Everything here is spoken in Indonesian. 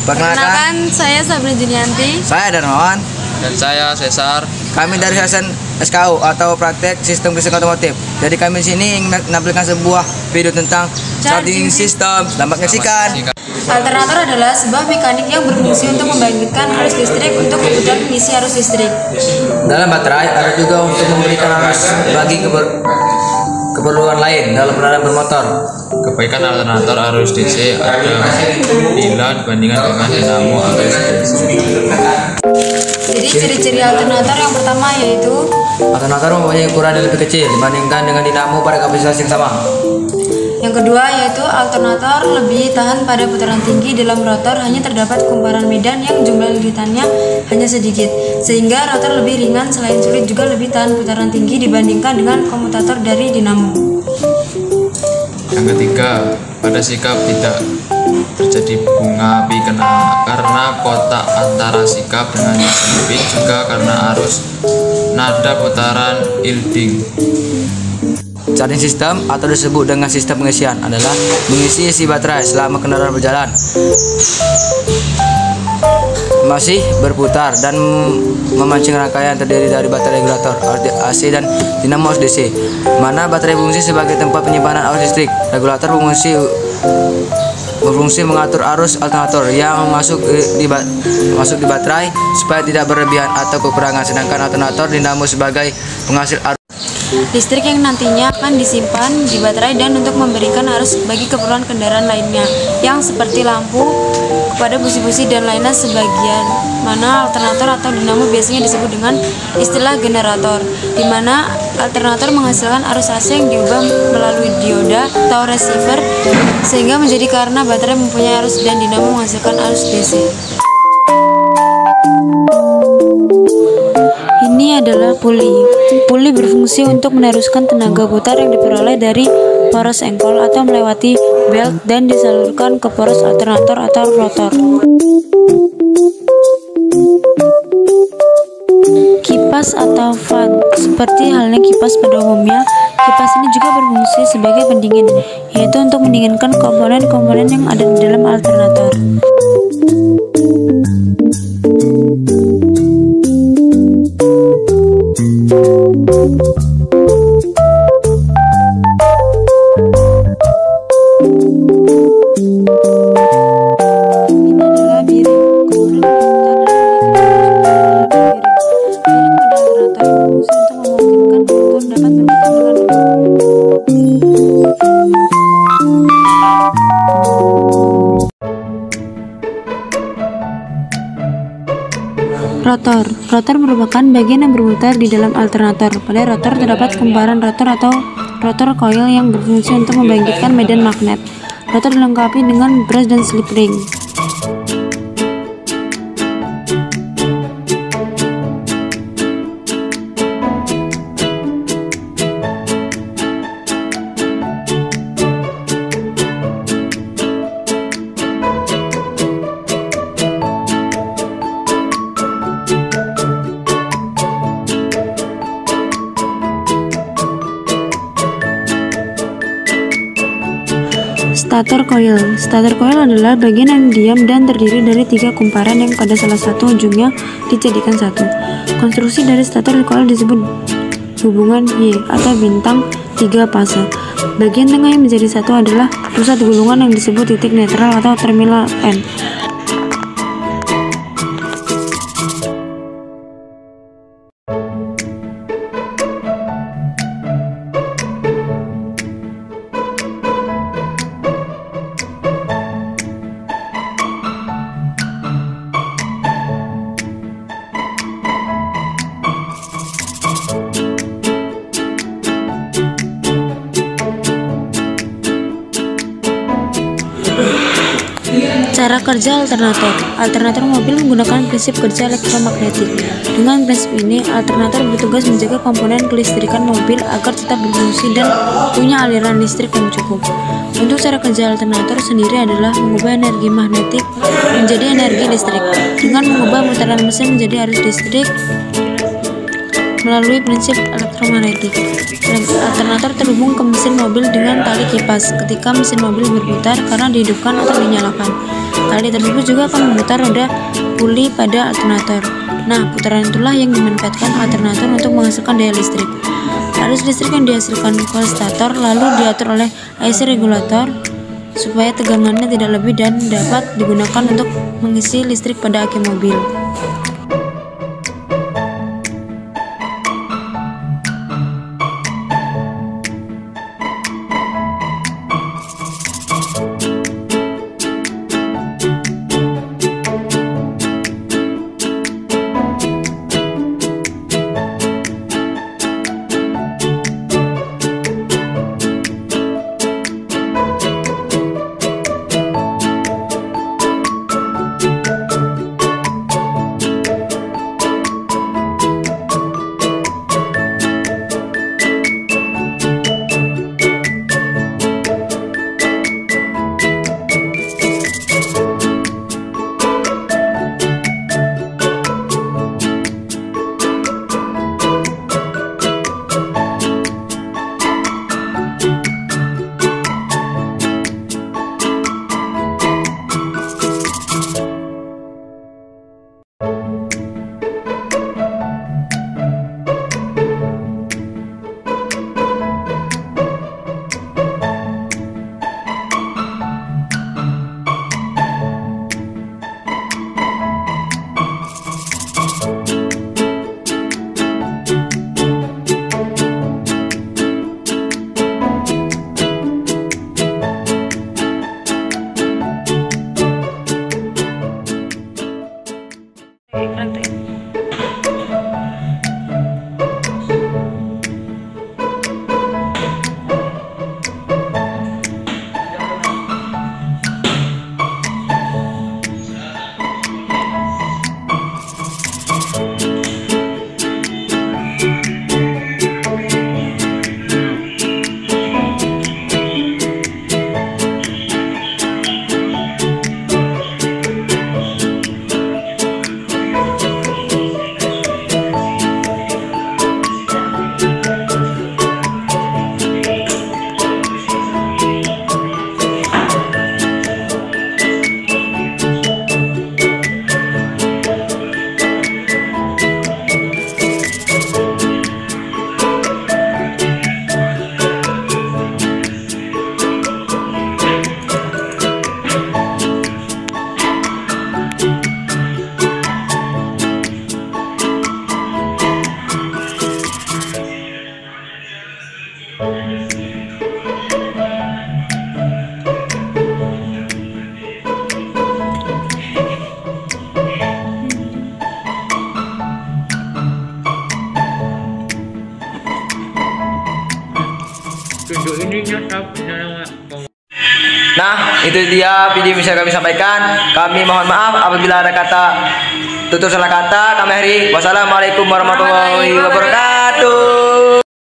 Perkenalkan, saya Sabrina Junianti. Saya Darmawan. Dan saya Cesar. Kami dari Yayasan SKU atau Praktek Sistem Listrik Otomotif. Jadi kami di sini ingin menampilkan sebuah video tentang charging system. Selamat menyaksikan. Alternator adalah sebuah mekanik yang berfungsi untuk membangkitkan arus listrik untuk kebutuhan pengisi arus listrik. Dalam baterai ada juga untuk memberikan arus bagi keperluan lain dalam kendaraan bermotor. Kebaikan alternator arus DC ada bila dibandingkan dengan dinamo arus DC. Jadi ciri-ciri alternator yang pertama yaitu Alternator mempunyai ukuran yang lebih kecil dibandingkan dengan dinamo pada kapasitas yang sama. yang kedua yaitu alternator lebih tahan pada putaran tinggi. Dalam rotor hanya terdapat kumparan medan yang jumlah lilitannya hanya sedikit, sehingga rotor lebih ringan. Selain sulit juga lebih tahan putaran tinggi dibandingkan dengan komutator dari dinamo. Yang ketiga, pada sikap tidak terjadi bunga api karena kotak antara sikap dengan api, juga karena arus nada putaran yielding. Charging system atau disebut dengan sistem pengisian adalah mengisi isi baterai selama kendaraan berjalan masih berputar dan memancing rangkaian terdiri dari baterai regulator AC dan dinamo arus DC, mana baterai berfungsi sebagai tempat penyimpanan arus listrik. Regulator berfungsi mengatur arus alternator yang masuk di baterai supaya tidak berlebihan atau kekurangan, sedangkan alternator dinamo sebagai penghasil arus Listrik yang nantinya akan disimpan di baterai dan untuk memberikan arus bagi keperluan kendaraan lainnya yang seperti lampu kepada busi-busi dan lainnya. Sebagian mana alternator atau dinamo biasanya disebut dengan istilah generator, di mana alternator menghasilkan arus AC yang diubah melalui dioda atau receiver sehingga menjadi karena baterai mempunyai arus dan dinamo menghasilkan arus DC. Ini adalah puli. Puli berfungsi untuk meneruskan tenaga putar yang diperoleh dari poros engkol atau melewati belt dan disalurkan ke poros alternator atau rotor. Kipas atau fan. Seperti halnya kipas pada umumnya, kipas ini juga berfungsi sebagai pendingin, yaitu untuk mendinginkan komponen-komponen yang ada di dalam alternator. Rotor merupakan bagian yang berputar di dalam alternator. Pada rotor terdapat kumparan rotor atau rotor coil yang berfungsi untuk membangkitkan medan magnet. Rotor dilengkapi dengan brush dan slip ring. Stator coil adalah bagian yang diam dan terdiri dari 3 kumparan yang pada salah satu ujungnya dijadikan satu. Konstruksi dari stator coil disebut hubungan Y atau bintang 3 fase. Bagian tengah yang menjadi satu adalah pusat gulungan yang disebut titik netral atau terminal N. Cara kerja alternator. Alternator mobil menggunakan prinsip kerja elektromagnetik. Dengan prinsip ini, alternator bertugas menjaga komponen kelistrikan mobil agar tetap berfungsi dan punya aliran listrik yang cukup. Untuk cara kerja alternator sendiri adalah mengubah energi magnetik menjadi energi listrik dengan mengubah putaran mesin menjadi arus listrik melalui prinsip elektromagnetik. Alternator terhubung ke mesin mobil dengan tali kipas ketika mesin mobil berputar karena dihidupkan atau dinyalakan. Tali tersebut juga akan memutar roda puli pada alternator. Nah, putaran itulah yang dimanfaatkan alternator untuk menghasilkan daya listrik. Arus listrik yang dihasilkan konstator lalu diatur oleh IC regulator supaya tegangannya tidak lebih dan dapat digunakan untuk mengisi listrik pada aki mobil. Nah, itu dia video yang bisa kami sampaikan. Kami mohon maaf apabila ada kata tutur salah kata. Kami akhiri. Wassalamualaikum warahmatullahi wabarakatuh.